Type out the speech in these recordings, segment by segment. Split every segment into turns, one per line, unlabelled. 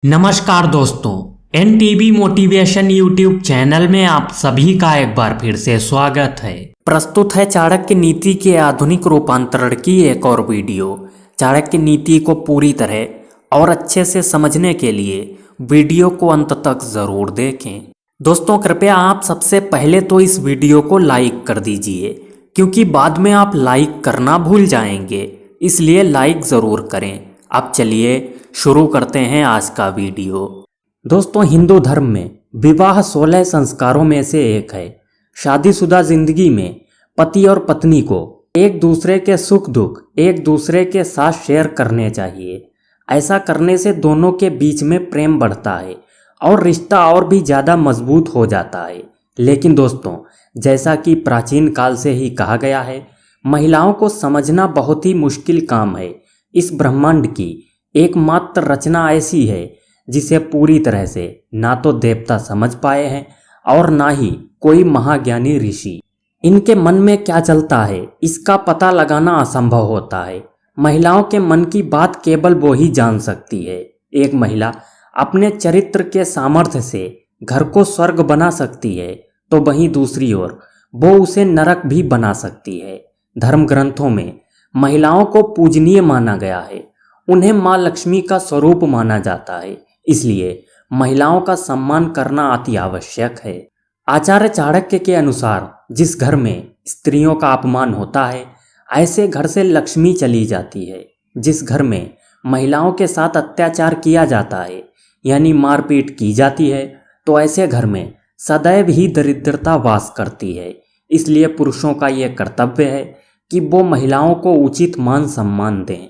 नमस्कार दोस्तों, NTV motivation YouTube channel में आप सभी का एक बार फिर से स्वागत है। प्रस्तुत है चाणक्य नीति के आधुनिक रूपांतरण की एक और वीडियो। चाणक्य नीति को पूरी तरह और अच्छे से समझने के लिए वीडियो को अंत तक ज़रूर देखें। दोस्तों, कृपया आप सबसे पहले तो इस वीडियो को लाइक कर दीजिए, क्योंकि बाद में आप लाइक करना भूल जाएंगे, इसलिए लाइक ज़रूर करें। अब चलिए शुरू करते हैं आज का वीडियो। दोस्तों, हिंदू धर्म में विवाह 16 संस्कारों में से एक है। शादीशुदा जिंदगी में पति और पत्नी को एक दूसरे के सुख दुख एक दूसरे के साथ शेयर करने चाहिए। ऐसा करने से दोनों के बीच में प्रेम बढ़ता है और रिश्ता और भी ज़्यादा मजबूत हो जाता है। लेकिन दोस्तों, जैसा कि प्राचीन काल से ही कहा गया है, महिलाओं को समझना बहुत ही मुश्किल काम है। इस ब्रह्मांड की एकमात्र रचना ऐसी है जिसे पूरी तरह से ना तो देवता समझ पाए हैं और ना ही कोई महाज्ञानी ऋषि। इनके मन में क्या चलता है इसका पता लगाना असंभव होता है। महिलाओं के मन की बात केवल वो ही जान सकती है। एक महिला अपने चरित्र के सामर्थ्य से घर को स्वर्ग बना सकती है, तो वहीं दूसरी ओर वो उसे नरक भी बना सकती है। धर्म ग्रंथों में महिलाओं को पूजनीय माना गया है। उन्हें माँ लक्ष्मी का स्वरूप माना जाता है, इसलिए महिलाओं का सम्मान करना अति आवश्यक है। आचार्य चाणक्य के अनुसार जिस घर में स्त्रियों का अपमान होता है, ऐसे घर से लक्ष्मी चली जाती है। जिस घर में महिलाओं के साथ अत्याचार किया जाता है, यानी मारपीट की जाती है, तो ऐसे घर में सदैव ही दरिद्रता वास करती है। इसलिए पुरुषों का यह कर्तव्य है कि वो महिलाओं को उचित मान सम्मान दें।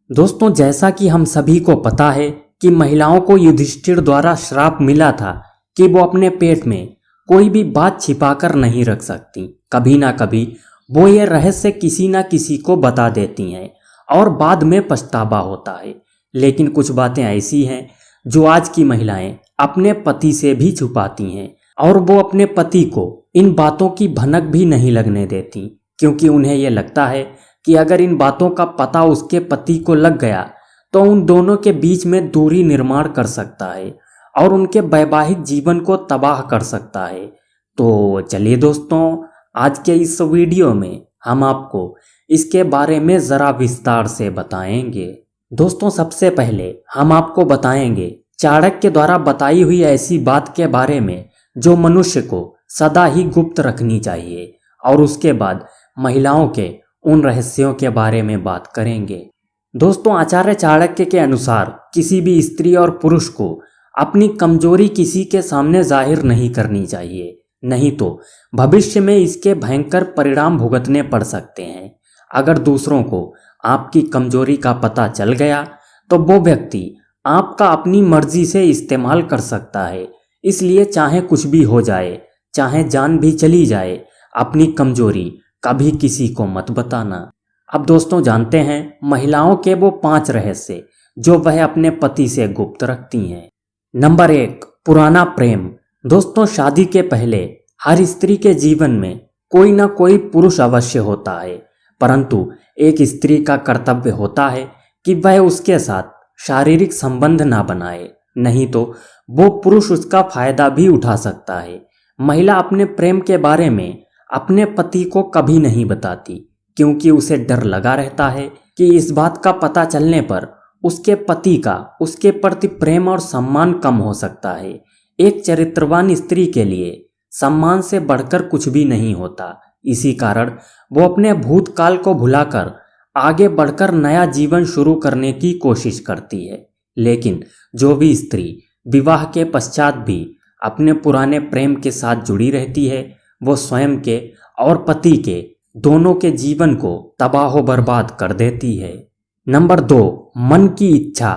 दोस्तों, जैसा कि हम सभी को पता है कि महिलाओं को युधिष्ठिर द्वारा श्राप मिला था कि वो अपने पेट में कोई भी बात छिपाकर नहीं रख सकती। कभी ना कभी वो ये रहस्य किसी ना किसी को बता देती हैं और बाद में पछतावा होता है। लेकिन कुछ बातें ऐसी हैं जो आज की महिलाएं अपने पति से भी छुपाती हैं, और वो अपने पति को इन बातों की भनक भी नहीं लगने देती, क्योंकि उन्हें यह लगता है कि अगर इन बातों का पता उसके पति को लग गया तो उन दोनों के बीच में दूरी निर्माण कर सकता है और उनके वैवाहिक जीवन को तबाह कर सकता है। तो चलिए दोस्तों, आज के इस वीडियो में हम आपको इसके बारे में ज़रा विस्तार से बताएंगे। दोस्तों, सबसे पहले हम आपको बताएंगे चाणक्य द्वारा बताई हुई ऐसी बात के बारे में जो मनुष्य को सदा ही गुप्त रखनी चाहिए, और उसके बाद महिलाओं के उन रहस्यों के बारे में बात करेंगे। दोस्तों, आचार्य चाणक्य के अनुसार किसी भी स्त्री और पुरुष को अपनी कमजोरी किसी के सामने जाहिर नहीं करनी चाहिए, नहीं तो भविष्य में इसके भयंकर परिणाम भुगतने पड़ सकते हैं। अगर दूसरों को आपकी कमजोरी का पता चल गया तो वो व्यक्ति आपका अपनी मर्जी से इस्तेमाल कर सकता है। इसलिए चाहे कुछ भी हो जाए, चाहे जान भी चली जाए, अपनी कमजोरी कभी किसी को मत बताना। अब दोस्तों, जानते हैं महिलाओं के वो 5 रहस्य जो वह अपने पति से गुप्त रखती हैं। नंबर 1, पुराना प्रेम। दोस्तों, शादी के पहले हर स्त्री के जीवन में कोई ना कोई पुरुष अवश्य होता है, परंतु एक स्त्री का कर्तव्य होता है कि वह उसके साथ शारीरिक संबंध ना बनाए, नहीं तो वो पुरुष उसका फायदा भी उठा सकता है। महिला अपने प्रेम के बारे में अपने पति को कभी नहीं बताती, क्योंकि उसे डर लगा रहता है कि इस बात का पता चलने पर उसके पति का उसके प्रति प्रेम और सम्मान कम हो सकता है। एक चरित्रवान स्त्री के लिए सम्मान से बढ़कर कुछ भी नहीं होता। इसी कारण वो अपने भूतकाल को भुलाकर आगे बढ़कर नया जीवन शुरू करने की कोशिश करती है। लेकिन जो भी स्त्री विवाह के पश्चात भी अपने पुराने प्रेम के साथ जुड़ी रहती है, वो स्वयं के और पति के दोनों के जीवन को तबाह बर्बाद कर देती है। नंबर 2, मन की इच्छा।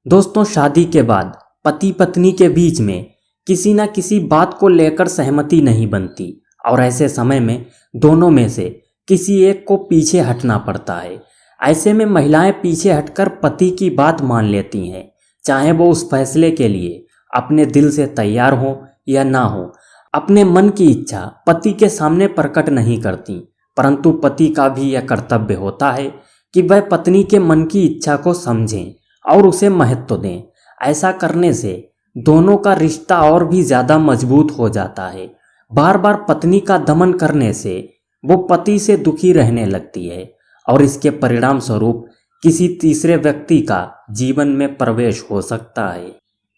दोस्तों, शादी के बाद पति पत्नी के बीच में किसी न किसी बात को लेकर सहमति नहीं बनती, और ऐसे समय में दोनों में से किसी एक को पीछे हटना पड़ता है। ऐसे में महिलाएं पीछे हटकर पति की बात मान लेती हैं, चाहे वो उस फैसले के लिए अपने दिल से तैयार हो या ना हो। अपने मन की इच्छा पति के सामने प्रकट नहीं करती, परंतु पति का भी यह कर्तव्य होता है कि वह पत्नी के मन की इच्छा को समझें और उसे महत्व दें। ऐसा करने से दोनों का रिश्ता और भी ज़्यादा मजबूत हो जाता है। बार बार पत्नी का दमन करने से वो पति से दुखी रहने लगती है और इसके परिणाम स्वरूप किसी तीसरे व्यक्ति का जीवन में प्रवेश हो सकता है।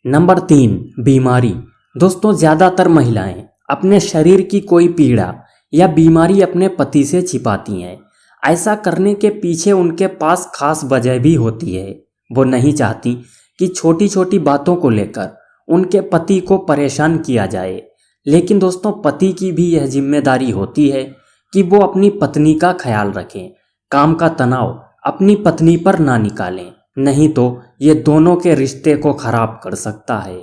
नंबर 3, बीमारी। दोस्तों, ज़्यादातर महिलाएं अपने शरीर की कोई पीड़ा या बीमारी अपने पति से छिपाती हैं। ऐसा करने के पीछे उनके पास खास वजह भी होती है। वो नहीं चाहती कि छोटी छोटी बातों को लेकर उनके पति को परेशान किया जाए। लेकिन दोस्तों, पति की भी यह जिम्मेदारी होती है कि वो अपनी पत्नी का ख्याल रखें। काम का तनाव अपनी पत्नी पर ना निकालें, नहीं तो ये दोनों के रिश्ते को खराब कर सकता है।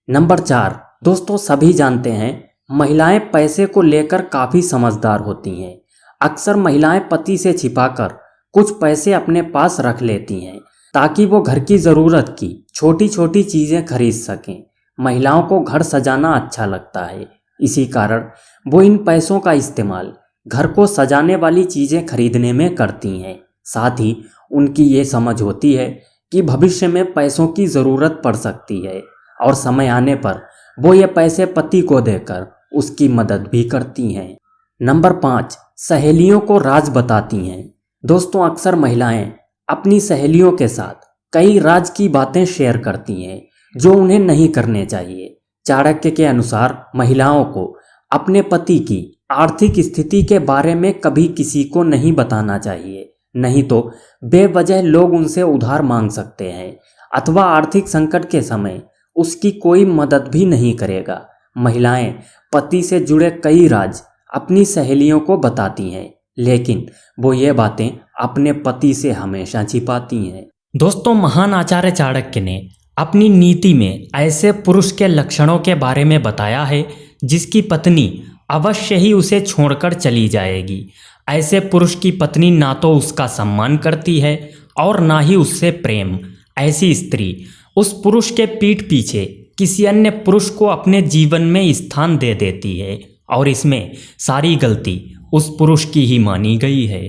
नंबर 4, दोस्तों, सभी जानते हैं महिलाएं पैसे को लेकर काफ़ी समझदार होती हैं। अक्सर महिलाएं पति से छिपाकर कुछ पैसे अपने पास रख लेती हैं ताकि वो घर की ज़रूरत की छोटी छोटी चीज़ें खरीद सकें। महिलाओं को घर सजाना अच्छा लगता है, इसी कारण वो इन पैसों का इस्तेमाल घर को सजाने वाली चीज़ें खरीदने में करती हैं। साथ ही उनकी ये समझ होती है कि भविष्य में पैसों की ज़रूरत पड़ सकती है और समय आने पर वो ये पैसे पति को देकर उसकी मदद भी करती हैं। नंबर 5, सहेलियों को राज बताती हैं। दोस्तों, अक्सर महिलाएं अपनी सहेलियों के साथ कई राज की बातें शेयर करती हैं जो उन्हें नहीं करने चाहिए। चाणक्य के अनुसार महिलाओं को अपने पति की आर्थिक स्थिति के बारे में कभी किसी को नहीं बताना चाहिए, नहीं तो बेवजह लोग उनसे उधार मांग सकते हैं अथवा आर्थिक संकट के समय उसकी कोई मदद भी नहीं करेगा। महिलाएं पति से जुड़े कई राज अपनी सहेलियों को बताती हैं, लेकिन वो ये बातें अपने पति से हमेशा छिपाती हैं। दोस्तों, महान आचार्य चाणक्य ने अपनी नीति में ऐसे पुरुष के लक्षणों के बारे में बताया है जिसकी पत्नी अवश्य ही उसे छोड़कर चली जाएगी। ऐसे पुरुष की पत्नी ना तो उसका सम्मान करती है और ना ही उससे प्रेम। ऐसी स्त्री उस पुरुष के पीठ पीछे किसी अन्य पुरुष को अपने जीवन में स्थान दे देती है और इसमें सारी गलती उस पुरुष की ही मानी गई है।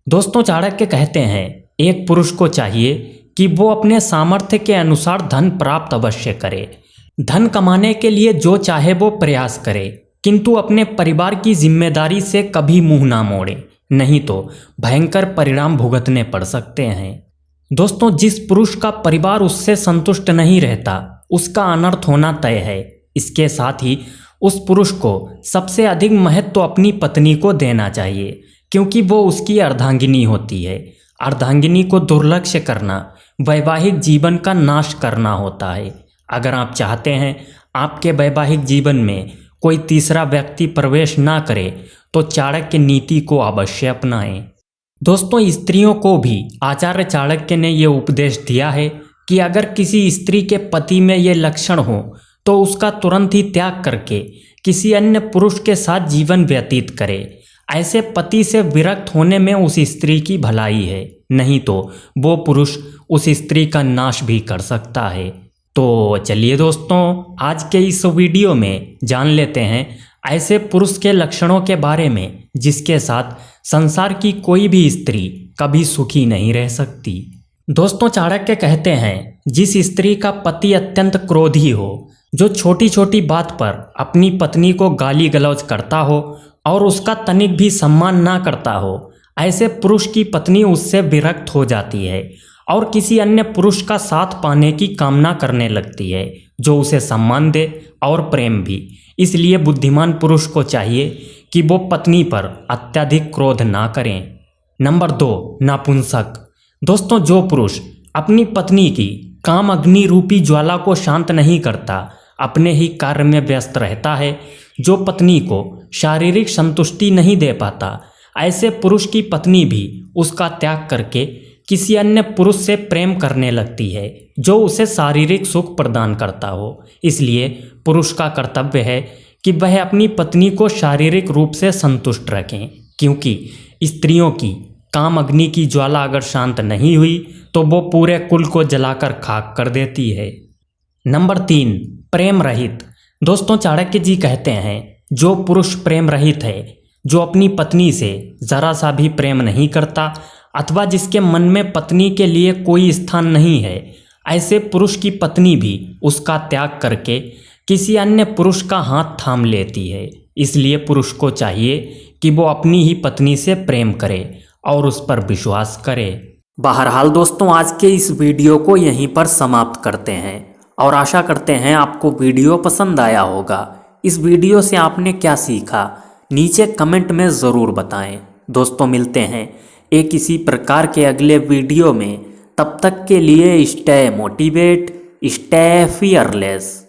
दोस्तों, चाणक्य कहते हैं एक पुरुष को चाहिए कि वो अपने सामर्थ्य के अनुसार धन प्राप्त अवश्य करे। धन कमाने के लिए जो चाहे वो प्रयास करे, किंतु अपने परिवार की जिम्मेदारी से कभी मुंह ना मोड़े, नहीं तो भयंकर परिणाम भुगतने पड़ सकते हैं। दोस्तों, जिस पुरुष का परिवार उससे संतुष्ट नहीं रहता उसका अनर्थ होना तय है। इसके साथ ही उस पुरुष को सबसे अधिक महत्व तो अपनी पत्नी को देना चाहिए, क्योंकि वो उसकी अर्धांगिनी होती है। अर्धांगिनी को दुर्लक्ष्य करना वैवाहिक जीवन का नाश करना होता है। अगर आप चाहते हैं आपके वैवाहिक जीवन में कोई तीसरा व्यक्ति प्रवेश ना करे तो चाणक्य नीति को अवश्य अपनाएं। दोस्तों, स्त्रियों को भी आचार्य चाणक्य ने ये उपदेश दिया है कि अगर किसी स्त्री के पति में ये लक्षण हो तो उसका तुरंत ही त्याग करके किसी अन्य पुरुष के साथ जीवन व्यतीत करे। ऐसे पति से विरक्त होने में उस स्त्री की भलाई है, नहीं तो वो पुरुष उस स्त्री का नाश भी कर सकता है। तो चलिए दोस्तों, आज के इस वीडियो में जान लेते हैं ऐसे पुरुष के लक्षणों के बारे में जिसके साथ संसार की कोई भी स्त्री कभी सुखी नहीं रह सकती। दोस्तों, चाणक्य कहते हैं जिस स्त्री का पति अत्यंत क्रोधी हो, जो छोटी छोटी बात पर अपनी पत्नी को गाली गलौज करता हो और उसका तनिक भी सम्मान ना करता हो, ऐसे पुरुष की पत्नी उससे विरक्त हो जाती है और किसी अन्य पुरुष का साथ पाने की कामना करने लगती है जो उसे सम्मान दे और प्रेम भी। इसलिए बुद्धिमान पुरुष को चाहिए कि वो पत्नी पर अत्यधिक क्रोध ना करें। नंबर 2, नापुंसक। दोस्तों, जो पुरुष अपनी पत्नी की काम अग्नि रूपी ज्वाला को शांत नहीं करता, अपने ही कार्य में व्यस्त रहता है, जो पत्नी को शारीरिक संतुष्टि नहीं दे पाता, ऐसे पुरुष की पत्नी भी उसका त्याग करके किसी अन्य पुरुष से प्रेम करने लगती है जो उसे शारीरिक सुख प्रदान करता हो। इसलिए पुरुष का कर्तव्य है कि वह अपनी पत्नी को शारीरिक रूप से संतुष्ट रखें, क्योंकि स्त्रियों की काम अग्नि की ज्वाला अगर शांत नहीं हुई तो वो पूरे कुल को जलाकर खाक कर देती है। नंबर 3, प्रेम रहित। दोस्तों, चाणक्य जी कहते हैं जो पुरुष प्रेम रहित है, जो अपनी पत्नी से जरा सा भी प्रेम नहीं करता अथवा जिसके मन में पत्नी के लिए कोई स्थान नहीं है, ऐसे पुरुष की पत्नी भी उसका त्याग करके किसी अन्य पुरुष का हाथ थाम लेती है। इसलिए पुरुष को चाहिए कि वो अपनी ही पत्नी से प्रेम करे और उस पर विश्वास करे। बहरहाल दोस्तों, आज के इस वीडियो को यहीं पर समाप्त करते हैं और आशा करते हैं आपको वीडियो पसंद आया होगा। इस वीडियो से आपने क्या सीखा नीचे कमेंट में ज़रूर बताएं। दोस्तों, मिलते हैं एक इसी प्रकार के अगले वीडियो में। तब तक के लिए स्टे मोटिवेट, स्टे फियरलेस।